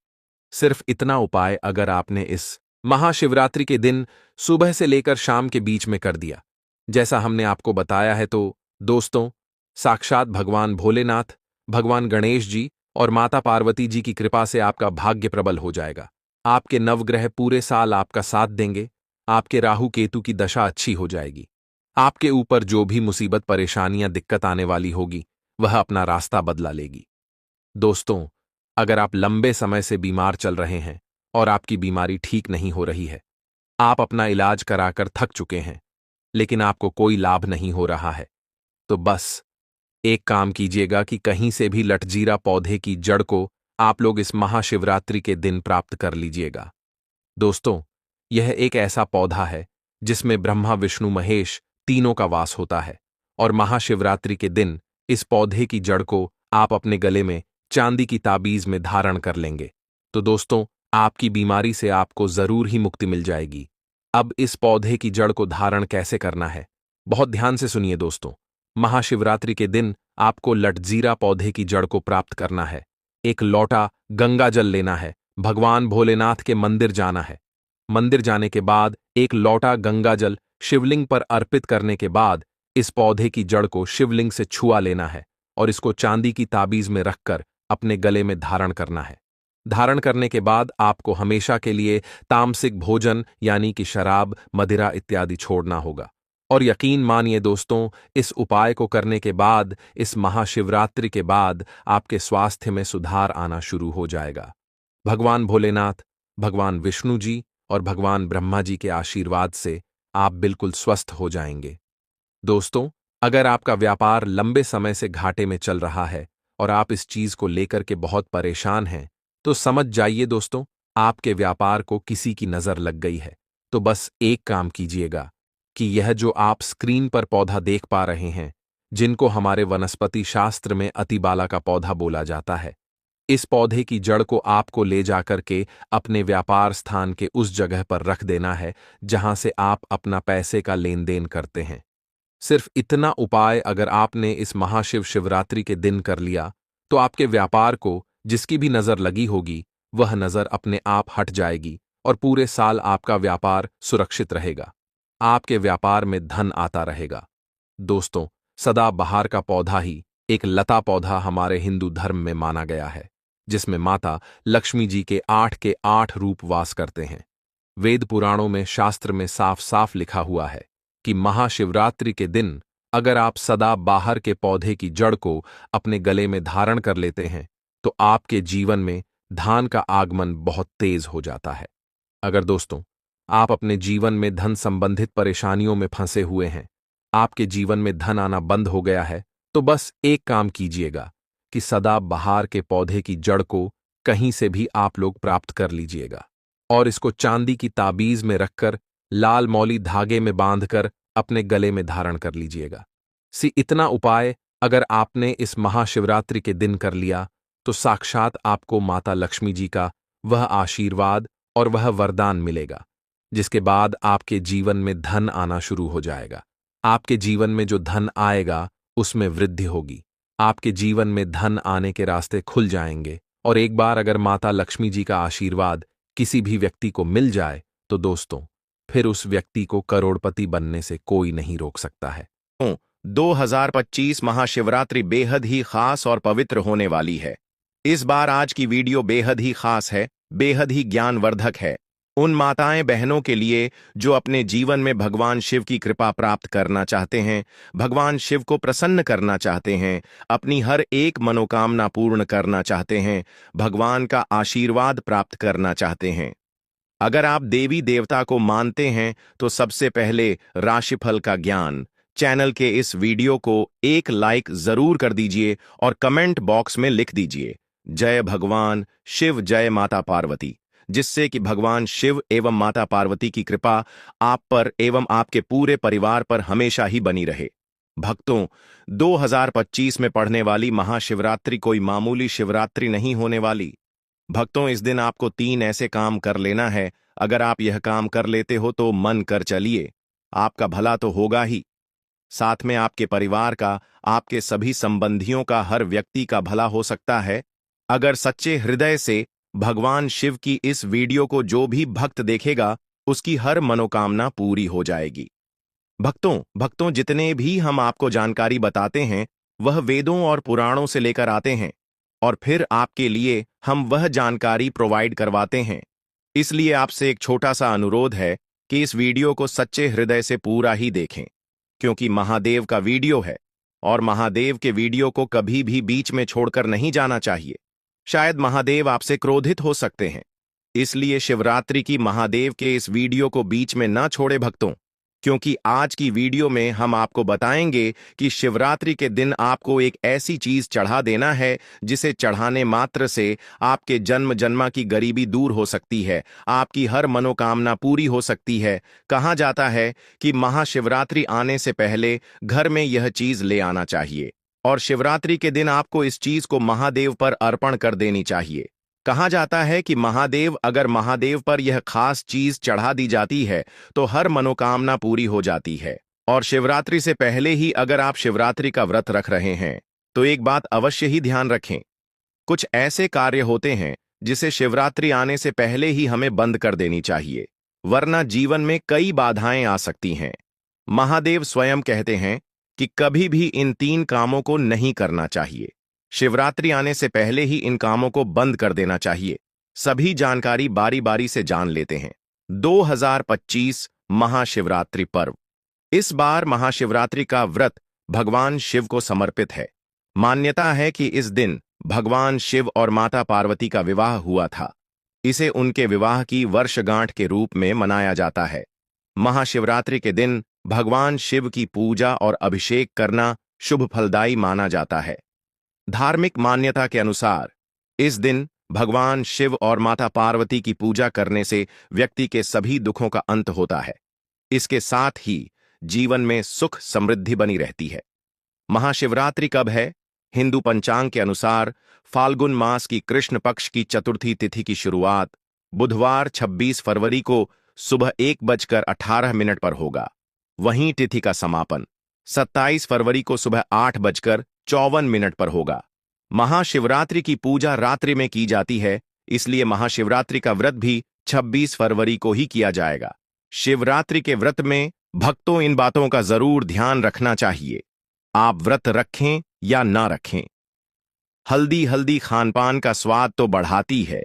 सिर्फ इतना उपाय अगर आपने इस महाशिवरात्रि के दिन सुबह से लेकर शाम के बीच में कर दिया, जैसा हमने आपको बताया है, तो दोस्तों, साक्षात भगवान भोलेनाथ, भगवान गणेश जी और माता पार्वती जी की कृपा से आपका भाग्य प्रबल हो जाएगा। आपके नवग्रह पूरे साल आपका साथ देंगे। आपके राहु केतु की दशा अच्छी हो जाएगी। आपके ऊपर जो भी मुसीबत, परेशानियां, दिक्कत आने वाली होगी, वह अपना रास्ता बदला लेगी। दोस्तों, अगर आप लंबे समय से बीमार चल रहे हैं और आपकी बीमारी ठीक नहीं हो रही है, आप अपना इलाज कराकर थक चुके हैं लेकिन आपको कोई लाभ नहीं हो रहा है, तो बस एक काम कीजिएगा कि कहीं से भी लटजीरा पौधे की जड़ को आप लोग इस महाशिवरात्रि के दिन प्राप्त कर लीजिएगा। दोस्तों, यह एक ऐसा पौधा है जिसमें ब्रह्मा, विष्णु, महेश तीनों का वास होता है, और महाशिवरात्रि के दिन इस पौधे की जड़ को आप अपने गले में चांदी की ताबीज में धारण कर लेंगे, तो दोस्तों, आपकी बीमारी से आपको जरूर ही मुक्ति मिल जाएगी। अब इस पौधे की जड़ को धारण कैसे करना है, बहुत ध्यान से सुनिए दोस्तों। महाशिवरात्रि के दिन आपको लटजीरा पौधे की जड़ को प्राप्त करना है। एक लोटा गंगा जल लेना है। भगवान भोलेनाथ के मंदिर जाना है। मंदिर जाने के बाद एक लोटा गंगा जल शिवलिंग पर अर्पित करने के बाद इस पौधे की जड़ को शिवलिंग से छुआ लेना है और इसको चांदी की ताबीज में रखकर अपने गले में धारण करना है। धारण करने के बाद आपको हमेशा के लिए तामसिक भोजन यानी कि शराब, मदिरा इत्यादि छोड़ना होगा। और यकीन मानिए दोस्तों, इस उपाय को करने के बाद, इस महाशिवरात्रि के बाद आपके स्वास्थ्य में सुधार आना शुरू हो जाएगा। भगवान भोलेनाथ, भगवान विष्णु जी और भगवान ब्रह्मा जी के आशीर्वाद से आप बिल्कुल स्वस्थ हो जाएंगे। दोस्तों, अगर आपका व्यापार लंबे समय से घाटे में चल रहा है और आप इस चीज को लेकर के बहुत परेशान हैं, तो समझ जाइए दोस्तों, आपके व्यापार को किसी की नजर लग गई है। तो बस एक काम कीजिएगा कि यह जो आप स्क्रीन पर पौधा देख पा रहे हैं, जिनको हमारे वनस्पति शास्त्र में अतिबाला का पौधा बोला जाता है, इस पौधे की जड़ को आपको ले जाकर के अपने व्यापार स्थान के उस जगह पर रख देना है जहां से आप अपना पैसे का लेन देन करते हैं। सिर्फ इतना उपाय अगर आपने इस महाशिव शिवरात्रि के दिन कर लिया, तो आपके व्यापार को जिसकी भी नजर लगी होगी, वह नजर अपने आप हट जाएगी और पूरे साल आपका व्यापार सुरक्षित रहेगा। आपके व्यापार में धन आता रहेगा। दोस्तों, सदाबहार का पौधा ही एक लता पौधा हमारे हिंदू धर्म में माना गया है, जिसमें माता लक्ष्मी जी के 8 रूप वास करते हैं। वेद पुराणों में शास्त्र में साफ साफ लिखा हुआ है कि महाशिवरात्रि के दिन अगर आप सदाबहार के पौधे की जड़ को अपने गले में धारण कर लेते हैं, तो आपके जीवन में धन का आगमन बहुत तेज हो जाता है। अगर दोस्तों, आप अपने जीवन में धन संबंधित परेशानियों में फंसे हुए हैं, आपके जीवन में धन आना बंद हो गया है, तो बस एक काम कीजिएगा कि सदाबहार के पौधे की जड़ को कहीं से भी आप लोग प्राप्त कर लीजिएगा और इसको चांदी की ताबीज में रखकर लाल मौली धागे में बांधकर अपने गले में धारण कर लीजिएगा। इतना उपाय अगर आपने इस महाशिवरात्रि के दिन कर लिया, तो साक्षात आपको माता लक्ष्मी जी का वह आशीर्वाद और वह वरदान मिलेगा, जिसके बाद आपके जीवन में धन आना शुरू हो जाएगा। आपके जीवन में जो धन आएगा उसमें वृद्धि होगी। आपके जीवन में धन आने के रास्ते खुल जाएंगे और एक बार अगर माता लक्ष्मी जी का आशीर्वाद किसी भी व्यक्ति को मिल जाए, तो दोस्तों, फिर उस व्यक्ति को करोड़पति बनने से कोई नहीं रोक सकता है। 2025 महाशिवरात्रि बेहद ही खास और पवित्र होने वाली है। इस बार आज की वीडियो बेहद ही खास है, बेहद ही ज्ञानवर्धक है। उन माताएं बहनों के लिए जो अपने जीवन में भगवान शिव की कृपा प्राप्त करना चाहते हैं, भगवान शिव को प्रसन्न करना चाहते हैं, अपनी हर एक मनोकामना पूर्ण करना चाहते हैं, भगवान का आशीर्वाद प्राप्त करना चाहते हैं। अगर आप देवी देवता को मानते हैं तो सबसे पहले राशिफल का ज्ञान चैनल के इस वीडियो को एक लाइक जरूर कर दीजिए और कमेंट बॉक्स में लिख दीजिए जय भगवान शिव, जय माता पार्वती, जिससे कि भगवान शिव एवं माता पार्वती की कृपा आप पर एवं आपके पूरे परिवार पर हमेशा ही बनी रहे। भक्तों, 2025 में पढ़ने वाली महाशिवरात्रि कोई मामूली शिवरात्रि नहीं होने वाली। भक्तों, इस दिन आपको 3 ऐसे काम कर लेना है। अगर आप यह काम कर लेते हो तो मन कर चलिए, आपका भला तो होगा ही, साथ में आपके परिवार का, आपके सभी संबंधियों का, हर व्यक्ति का भला हो सकता है। अगर सच्चे हृदय से भगवान शिव की इस वीडियो को जो भी भक्त देखेगा, उसकी हर मनोकामना पूरी हो जाएगी। भक्तों, जितने भी हम आपको जानकारी बताते हैं, वह वेदों और पुराणों से लेकर आते हैं और फिर आपके लिए हम वह जानकारी प्रोवाइड करवाते हैं। इसलिए आपसे एक छोटा सा अनुरोध है कि इस वीडियो को सच्चे हृदय से पूरा ही देखें, क्योंकि महादेव का वीडियो है और महादेव के वीडियो को कभी भी बीच में छोड़कर नहीं जाना चाहिए। शायद महादेव आपसे क्रोधित हो सकते हैं, इसलिए शिवरात्रि की महादेव के इस वीडियो को बीच में न छोड़े भक्तों, क्योंकि आज की वीडियो में हम आपको बताएंगे कि शिवरात्रि के दिन आपको एक ऐसी चीज चढ़ा देना है जिसे चढ़ाने मात्र से आपके जन्म जन्मा की गरीबी दूर हो सकती है, आपकी हर मनोकामना पूरी हो सकती है। कहा जाता है कि महाशिवरात्रि आने से पहले घर में यह चीज ले आना चाहिए और शिवरात्रि के दिन आपको इस चीज को महादेव पर अर्पण कर देनी चाहिए। कहा जाता है कि अगर महादेव पर यह खास चीज चढ़ा दी जाती है तो हर मनोकामना पूरी हो जाती है। और शिवरात्रि से पहले ही अगर आप शिवरात्रि का व्रत रख रहे हैं तो एक बात अवश्य ही ध्यान रखें, कुछ ऐसे कार्य होते हैं जिसे शिवरात्रि आने से पहले ही हमें बंद कर देनी चाहिए, वरना जीवन में कई बाधाएं आ सकती हैं। महादेव स्वयं कहते हैं कि कभी भी इन 3 कामों को नहीं करना चाहिए। शिवरात्रि आने से पहले ही इन कामों को बंद कर देना चाहिए। सभी जानकारी बारी बारी से जान लेते हैं। 2025 महाशिवरात्रि पर्व। इस बार महाशिवरात्रि का व्रत भगवान शिव को समर्पित है। मान्यता है कि इस दिन भगवान शिव और माता पार्वती का विवाह हुआ था। इसे उनके विवाह की वर्षगांठ के रूप में मनाया जाता है। महाशिवरात्रि के दिन भगवान शिव की पूजा और अभिषेक करना शुभ फलदायी माना जाता है। धार्मिक मान्यता के अनुसार इस दिन भगवान शिव और माता पार्वती की पूजा करने से व्यक्ति के सभी दुखों का अंत होता है। इसके साथ ही जीवन में सुख समृद्धि बनी रहती है। महाशिवरात्रि कब है? हिंदू पंचांग के अनुसार फाल्गुन मास की कृष्ण पक्ष की चतुर्थी तिथि की शुरुआत बुधवार 26 फरवरी को सुबह 1:18 पर होगा। वहीं तिथि का समापन 27 फरवरी को सुबह 8:54 पर होगा। महाशिवरात्रि की पूजा रात्रि में की जाती है, इसलिए महाशिवरात्रि का व्रत भी 26 फरवरी को ही किया जाएगा। शिवरात्रि के व्रत में भक्तों इन बातों का जरूर ध्यान रखना चाहिए। आप व्रत रखें या ना रखें, हल्दी खानपान का स्वाद तो बढ़ाती है,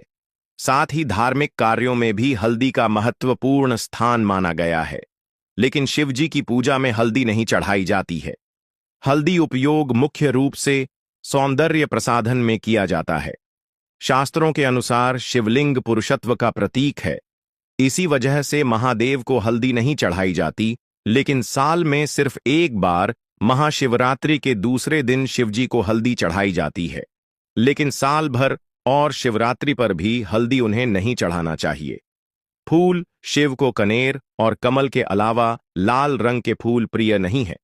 साथ ही धार्मिक कार्यों में भी हल्दी का महत्वपूर्ण स्थान माना गया है। लेकिन शिवजी की पूजा में हल्दी नहीं चढ़ाई जाती है। हल्दी उपयोग मुख्य रूप से सौंदर्य प्रसाधन में किया जाता है। शास्त्रों के अनुसार शिवलिंग पुरुषत्व का प्रतीक है, इसी वजह से महादेव को हल्दी नहीं चढ़ाई जाती। लेकिन साल में सिर्फ एक बार महाशिवरात्रि के दूसरे दिन शिवजी को हल्दी चढ़ाई जाती है, लेकिन साल भर और शिवरात्रि पर भी हल्दी उन्हें नहीं चढ़ाना चाहिए। फूल शिव को कनेर और कमल के अलावा लाल रंग के फूल प्रिय नहीं है।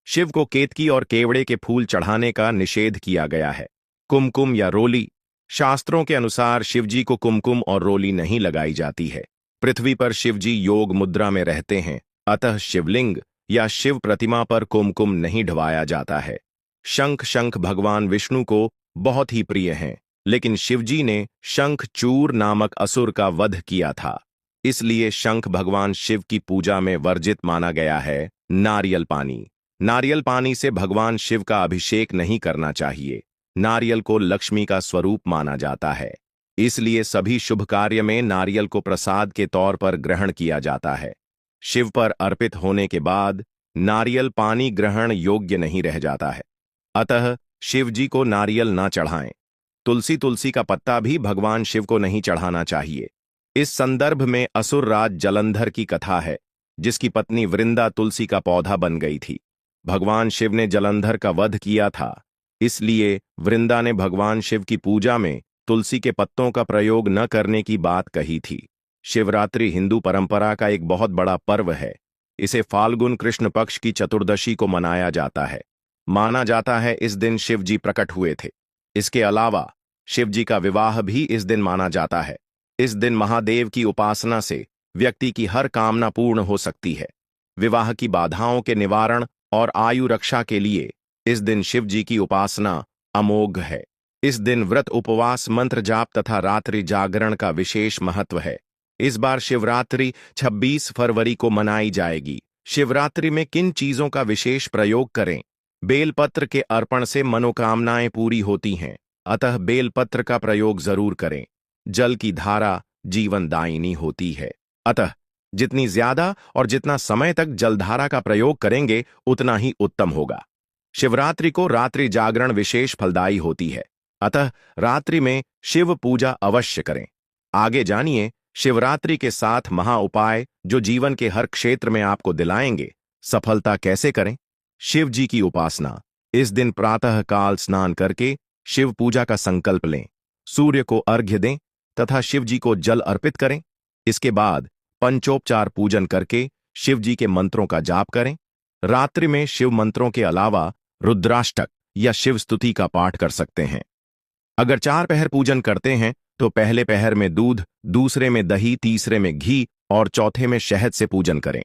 शिव को केतकी और केवड़े के फूल चढ़ाने का निषेध किया गया है। कुमकुम या रोली, शास्त्रों के अनुसार शिवजी को कुमकुम और रोली नहीं लगाई जाती है। पृथ्वी पर शिवजी योग मुद्रा में रहते हैं, अतः शिवलिंग या शिव प्रतिमा पर कुमकुम नहीं ढवाया जाता है। शंख भगवान विष्णु को बहुत ही प्रिय हैं, लेकिन शिवजी ने शंखचूर नामक असुर का वध किया था, इसलिए शंख भगवान शिव की पूजा में वर्जित माना गया है। नारियल पानी से भगवान शिव का अभिषेक नहीं करना चाहिए। नारियल को लक्ष्मी का स्वरूप माना जाता है, इसलिए सभी शुभ कार्य में नारियल को प्रसाद के तौर पर ग्रहण किया जाता है। शिव पर अर्पित होने के बाद नारियल पानी ग्रहण योग्य नहीं रह जाता है, अतः शिवजी को नारियल ना चढ़ाएं। तुलसी का पत्ता भी भगवान शिव को नहीं चढ़ाना चाहिए। इस संदर्भ में असुर राज जलंधर की कथा है, जिसकी पत्नी वृंदा तुलसी का पौधा बन गई थी। भगवान शिव ने जलंधर का वध किया था, इसलिए वृंदा ने भगवान शिव की पूजा में तुलसी के पत्तों का प्रयोग न करने की बात कही थी। शिवरात्रि हिंदू परंपरा का एक बहुत बड़ा पर्व है। इसे फाल्गुन कृष्ण पक्ष की चतुर्दशी को मनाया जाता है। माना जाता है इस दिन शिव जी प्रकट हुए थे। इसके अलावा शिव जी का विवाह भी इस दिन माना जाता है। इस दिन महादेव की उपासना से व्यक्ति की हर कामना पूर्ण हो सकती है। विवाह की बाधाओं के निवारण और आयु रक्षा के लिए इस दिन शिव जी की उपासना अमोघ है। इस दिन व्रत, उपवास, मंत्र जाप तथा रात्रि जागरण का विशेष महत्व है। इस बार शिवरात्रि 26 फरवरी को मनाई जाएगी। शिवरात्रि में किन चीजों का विशेष प्रयोग करें? बेलपत्र के अर्पण से मनोकामनाएं पूरी होती हैं, अतः बेलपत्र का प्रयोग जरूर करें। जल की धारा जीवनदायिनी होती है, अतः जितनी ज्यादा और जितना समय तक जलधारा का प्रयोग करेंगे उतना ही उत्तम होगा। शिवरात्रि को रात्रि जागरण विशेष फलदायी होती है, अतः रात्रि में शिव पूजा अवश्य करें। आगे जानिए शिवरात्रि के 7 महा उपाय जो जीवन के हर क्षेत्र में आपको दिलाएंगे सफलता कैसे करें। शिव जी की उपासना। इस दिन प्रातः काल स्नान करके शिव पूजा का संकल्प लें, सूर्य को अर्घ्य दें तथा शिव जी को जल अर्पित करें। इसके बाद पंचोपचार पूजन करके शिव जी के मंत्रों का जाप करें। रात्रि में शिव मंत्रों के अलावा रुद्राष्टक या शिव स्तुति का पाठ कर सकते हैं। अगर 4 पहर पूजन करते हैं तो पहले पहर में दूध, दूसरे में दही, तीसरे में घी और चौथे में शहद से पूजन करें।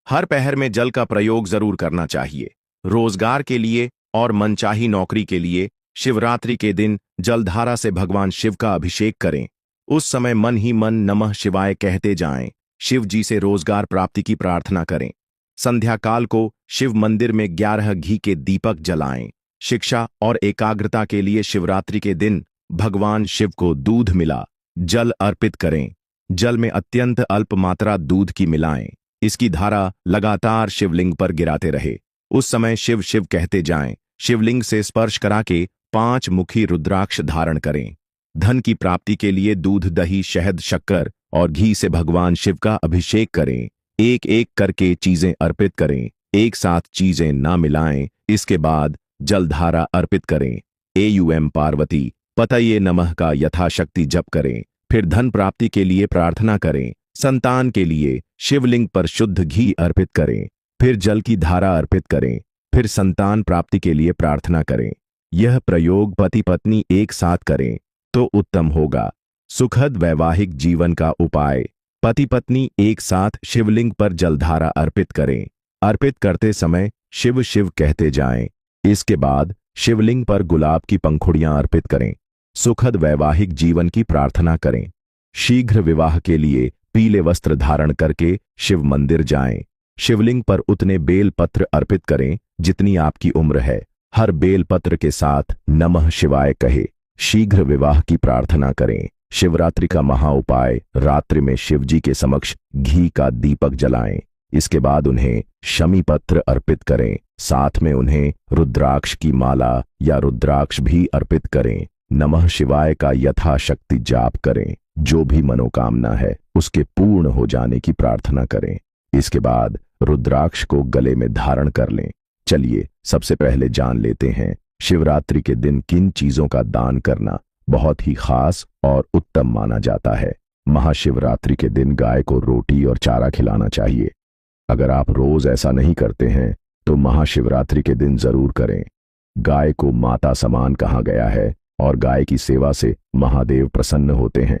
हर पहर में जल का प्रयोग जरूर करना चाहिए। रोजगार के लिए और मनचाही नौकरी के लिए शिवरात्रि के दिन जलधारा से भगवान शिव का अभिषेक करें। उस समय मन ही मन नमः शिवाय कहते जाएं। शिव जी से रोजगार प्राप्ति की प्रार्थना करें। संध्या काल को शिव मंदिर में 11 घी के दीपक जलाएं। शिक्षा और एकाग्रता के लिए शिवरात्रि के दिन भगवान शिव को दूध मिला जल अर्पित करें। जल में अत्यंत अल्प मात्रा दूध की मिलाएं। इसकी धारा लगातार शिवलिंग पर गिराते रहे। उस समय शिव शिव कहते जाएं। शिवलिंग से स्पर्श करा के 5 मुखी रुद्राक्ष धारण करें। धन की प्राप्ति के लिए दूध, दही, शहद, शक्कर और घी से भगवान शिव का अभिषेक करें। एक एक करके चीजें अर्पित करें, एक साथ चीजें ना मिलाएं। इसके बाद जलधारा अर्पित करें। एम पार्वती पतये नमः का यथाशक्ति जप करें। फिर धन प्राप्ति के लिए प्रार्थना करें। संतान के लिए शिवलिंग पर शुद्ध घी अर्पित करें। फिर जल की धारा अर्पित करें। फिर संतान प्राप्ति के लिए प्रार्थना करें। यह प्रयोग पति पत्नी एक साथ करें तो उत्तम होगा। सुखद वैवाहिक जीवन का उपाय। पति पत्नी एक साथ शिवलिंग पर जलधारा अर्पित करें। अर्पित करते समय शिव शिव कहते जाएं। इसके बाद शिवलिंग पर गुलाब की पंखुड़ियां अर्पित करें। सुखद वैवाहिक जीवन की प्रार्थना करें। शीघ्र विवाह के लिए पीले वस्त्र धारण करके शिव मंदिर जाएं। शिवलिंग पर उतने बेल पत्र अर्पित करें जितनी आपकी उम्र है। हर बेल पत्र के साथ नमः शिवाय कहे। शीघ्र विवाह की प्रार्थना करें। शिवरात्रि का महा उपाय। रात्रि में शिवजी के समक्ष घी का दीपक जलाएं। इसके बाद उन्हें शमी पत्र अर्पित करें। साथ में उन्हें रुद्राक्ष की माला या रुद्राक्ष भी अर्पित करें। नमः शिवाय का यथाशक्ति जाप करें। जो भी मनोकामना है उसके पूर्ण हो जाने की प्रार्थना करें। इसके बाद रुद्राक्ष को गले में धारण कर लें। चलिए सबसे पहले जान लेते हैं शिवरात्रि के दिन किन चीजों का दान करना बहुत ही खास और उत्तम माना जाता है। महाशिवरात्रि के दिन गाय को रोटी और चारा खिलाना चाहिए। अगर आप रोज ऐसा नहीं करते हैं तो महाशिवरात्रि के दिन जरूर करें। गाय को माता समान कहा गया है और गाय की सेवा से महादेव प्रसन्न होते हैं।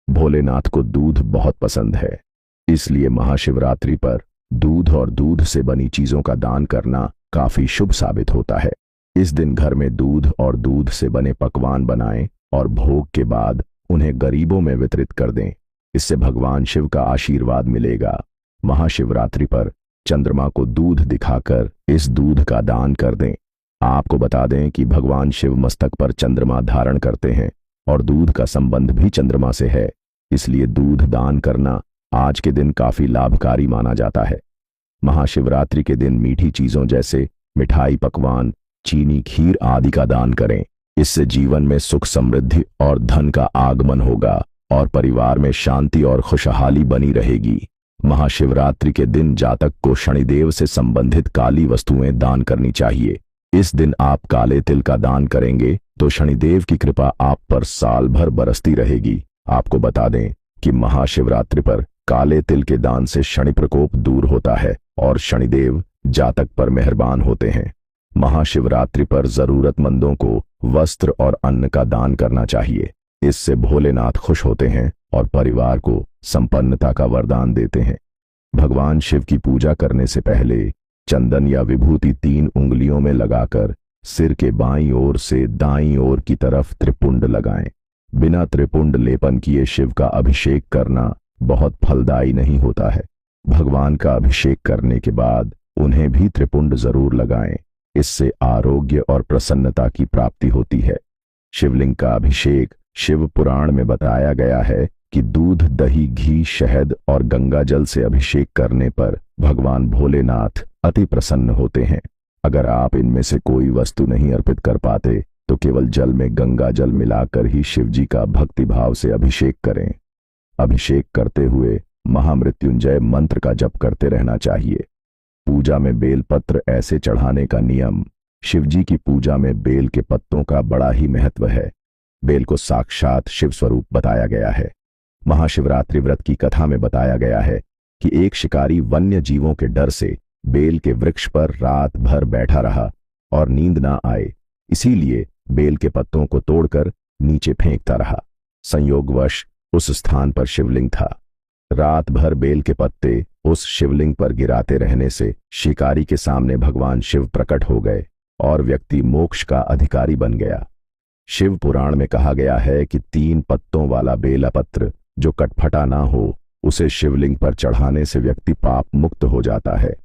भोलेनाथ को दूध बहुत पसंद है, इसलिए महाशिवरात्रि पर दूध और दूध से बनी चीजों का दान करना काफी शुभ साबित होता है। इस दिन घर में दूध और दूध से बने पकवान बनाएं और भोग के बाद उन्हें गरीबों में वितरित कर दें। इससे भगवान शिव का आशीर्वाद मिलेगा। महाशिवरात्रि पर चंद्रमा को दूध दिखाकर इस दूध का दान कर दें। आपको बता दें कि भगवान शिव मस्तक पर चंद्रमा धारण करते हैं और दूध का संबंध भी चंद्रमा से है, इसलिए दूध दान करना आज के दिन काफी लाभकारी माना जाता है। महाशिवरात्रि के दिन मीठी चीजों जैसे मिठाई, पकवान, चीनी, खीर आदि का दान करें। इससे जीवन में सुख, समृद्धि और धन का आगमन होगा और परिवार में शांति और खुशहाली बनी रहेगी। महाशिवरात्रि के दिन जातक को शनिदेव से संबंधित काली वस्तुएं दान करनी चाहिए। इस दिन आप काले तिल का दान करेंगे तो शनिदेव की कृपा आप पर साल भर बरसती रहेगी। आपको बता दें कि महाशिवरात्रि पर काले तिल के दान से शनि प्रकोप दूर होता है और शनिदेव जातक पर मेहरबान होते हैं। महाशिवरात्रि पर जरूरतमंदों को वस्त्र और अन्न का दान करना चाहिए। इससे भोलेनाथ खुश होते हैं और परिवार को संपन्नता का वरदान देते हैं। भगवान शिव की पूजा करने से पहले चंदन या विभूति 3 उंगलियों में लगाकर सिर के बाईं ओर से दाईं ओर की तरफ त्रिपुंड लगाएं। बिना त्रिपुंड लेपन किए शिव का अभिषेक करना बहुत फलदायी नहीं होता है। भगवान का अभिषेक करने के बाद उन्हें भी त्रिपुंड जरूर लगाएं। इससे आरोग्य और प्रसन्नता की प्राप्ति होती है। शिवलिंग का अभिषेक शिव पुराण में बताया गया है कि दूध, दही, घी, शहद और गंगा जल से अभिषेक करने पर भगवान भोलेनाथ अति प्रसन्न होते हैं। अगर आप इनमें से कोई वस्तु नहीं अर्पित कर पाते तो केवल जल में गंगा जल मिलाकर ही शिवजी का भक्ति भाव से अभिषेक करें। अभिषेक करते हुए महामृत्युंजय मंत्र का जप करते रहना चाहिए। पूजा में बेलपत्र ऐसे चढ़ाने का नियम। शिवजी की पूजा में बेल के पत्तों का बड़ा ही महत्व है। बेल को साक्षात शिव स्वरूप बताया गया है। महाशिवरात्रि व्रत की कथा में बताया गया है कि एक शिकारी वन्य जीवों के डर से बेल के वृक्ष पर रात भर बैठा रहा और नींद ना आए, इसीलिए बेल के पत्तों को तोड़कर नीचे फेंकता रहा। संयोगवश उस स्थान पर शिवलिंग था। रात भर बेल के पत्ते उस शिवलिंग पर गिराते रहने से शिकारी के सामने भगवान शिव प्रकट हो गए और व्यक्ति मोक्ष का अधिकारी बन गया। शिव पुराण में कहा गया है कि 3 पत्तों वाला बेला पत्र जो कटफटा ना हो उसे शिवलिंग पर चढ़ाने से व्यक्ति पाप मुक्त हो जाता है।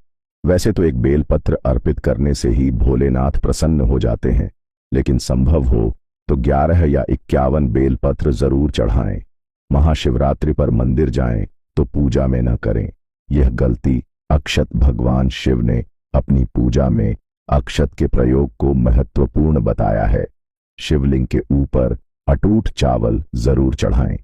वैसे तो एक बेलपत्र अर्पित करने से ही भोलेनाथ प्रसन्न हो जाते हैं, लेकिन संभव हो तो 11 या 51 बेलपत्र जरूर चढ़ाएं। महाशिवरात्रि पर मंदिर जाएं तो पूजा में न करें। यह गलती अक्षत भगवान शिव ने अपनी पूजा में अक्षत के प्रयोग को महत्वपूर्ण बताया है। शिवलिंग के ऊपर अटूट चावल जरूर चढ़ाएं।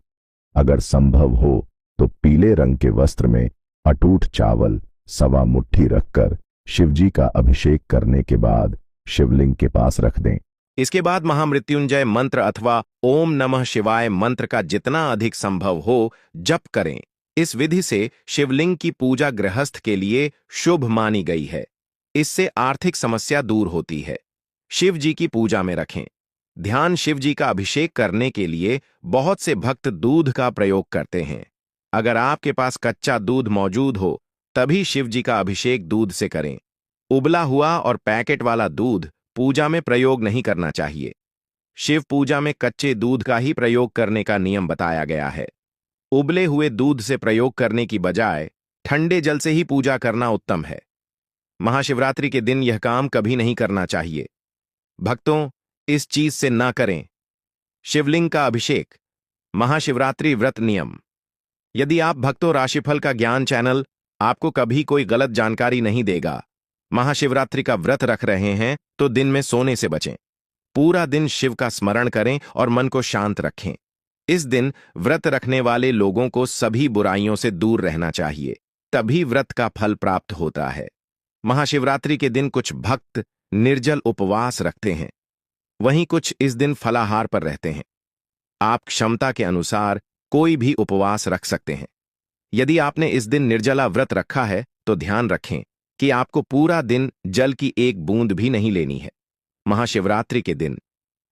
अगर संभव हो तो पीले रंग के वस्त्र में अटूट चावल 1.25 मुट्ठी रखकर शिवजी का अभिषेक करने के बाद शिवलिंग के पास रख दें। इसके बाद महामृत्युंजय मंत्र अथवा ओम नमः शिवाय मंत्र का जितना अधिक संभव हो जप करें। इस विधि से शिवलिंग की पूजा गृहस्थ के लिए शुभ मानी गई है। इससे आर्थिक समस्या दूर होती है। शिव जी की पूजा में रखें। ध्यान शिव जी का अभिषेक करने के लिए बहुत से भक्त दूध का प्रयोग करते हैं। अगर आपके पास कच्चा दूध मौजूद हो तभी शिव जी का अभिषेक दूध से करें। उबला हुआ और पैकेट वाला दूध पूजा में प्रयोग नहीं करना चाहिए। शिव पूजा में कच्चे दूध का ही प्रयोग करने का नियम बताया गया है। उबले हुए दूध से प्रयोग करने की बजाय ठंडे जल से ही पूजा करना उत्तम है। महाशिवरात्रि के दिन यह काम कभी नहीं करना चाहिए। भक्तों, इस चीज से ना करें। शिवलिंग का अभिषेक। महाशिवरात्रि व्रत नियम। यदि आप भक्तों राशिफल का ज्ञान चैनल आपको कभी कोई गलत जानकारी नहीं देगा। महाशिवरात्रि का व्रत रख रहे हैं तो दिन में सोने से बचें। पूरा दिन शिव का स्मरण करें और मन को शांत रखें। इस दिन व्रत रखने वाले लोगों को सभी बुराइयों से दूर रहना चाहिए, तभी व्रत का फल प्राप्त होता है। महाशिवरात्रि के दिन कुछ भक्त निर्जल उपवास रखते हैं, वहीं कुछ इस दिन फलाहार पर रहते हैं। आप क्षमता के अनुसार कोई भी उपवास रख सकते हैं। यदि आपने इस दिन निर्जला व्रत रखा है तो ध्यान रखें कि आपको पूरा दिन जल की एक बूंद भी नहीं लेनी है। महाशिवरात्रि के दिन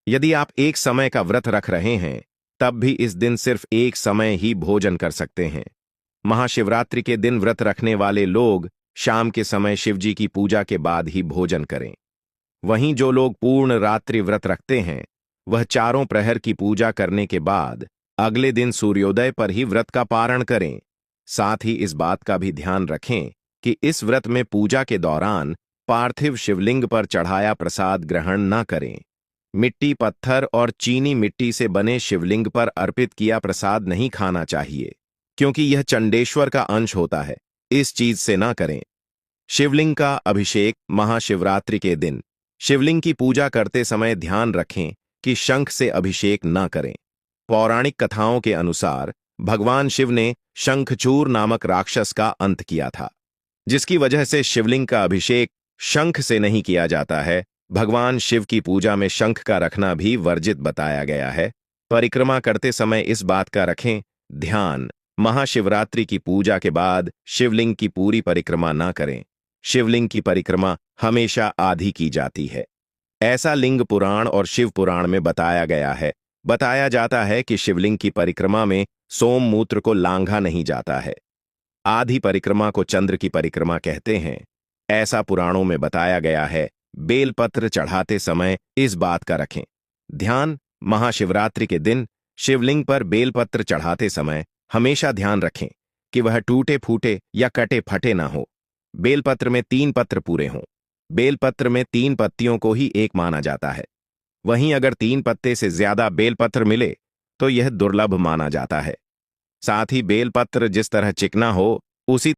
यदि आप एक समय का व्रत रख रहे हैं तब भी इस दिन सिर्फ एक समय ही भोजन कर सकते हैं। महाशिवरात्रि के दिन व्रत रखने वाले लोग शाम के समय शिवजी की पूजा के बाद ही भोजन करें। वहीं जो लोग पूर्ण रात्रि व्रत रखते हैं वह चारों प्रहर की पूजा करने के बाद अगले दिन सूर्योदय पर ही व्रत का पारण करें। साथ ही इस बात का भी ध्यान रखें कि इस व्रत में पूजा के दौरान पार्थिव शिवलिंग पर चढ़ाया प्रसाद ग्रहण न करें। मिट्टी, पत्थर और चीनी मिट्टी से बने शिवलिंग पर अर्पित किया प्रसाद नहीं खाना चाहिए, क्योंकि यह चंडेश्वर का अंश होता है। इस चीज से ना करें। शिवलिंग का अभिषेक। महाशिवरात्रि के दिन शिवलिंग की पूजा करते समय ध्यान रखें कि शंख से अभिषेक न करें। पौराणिक कथाओं के अनुसार भगवान शिव ने शंखचूर नामक राक्षस का अंत किया था, जिसकी वजह से शिवलिंग का अभिषेक शंख से नहीं किया जाता है। भगवान शिव की पूजा में शंख का रखना भी वर्जित बताया गया है। परिक्रमा करते समय इस बात का रखें ध्यान। महाशिवरात्रि की पूजा के बाद शिवलिंग की पूरी परिक्रमा ना करें। शिवलिंग की परिक्रमा हमेशा आधी की जाती है। ऐसा लिंग पुराण और शिव पुराण में बताया गया है। बताया जाता है कि शिवलिंग की परिक्रमा में सोममूत्र को लांघा नहीं जाता है। आधी परिक्रमा को चंद्र की परिक्रमा कहते हैं। ऐसा पुराणों में बताया गया है। बेलपत्र चढ़ाते समय इस बात का रखें ध्यान। महाशिवरात्रि के दिन शिवलिंग पर बेलपत्र चढ़ाते समय हमेशा ध्यान रखें कि वह टूटे फूटे या कटे फटे ना हो। बेलपत्र में 3 पत्र पूरे हों। बेलपत्र में 3 पत्तियों को ही एक माना जाता है। वहीं अगर 3 पत्ते से ज्यादा बेलपत्र मिले तो यह दुर्लभ माना जाता है। साथ ही बेलपत्र जिस तरह चिकना हो उसी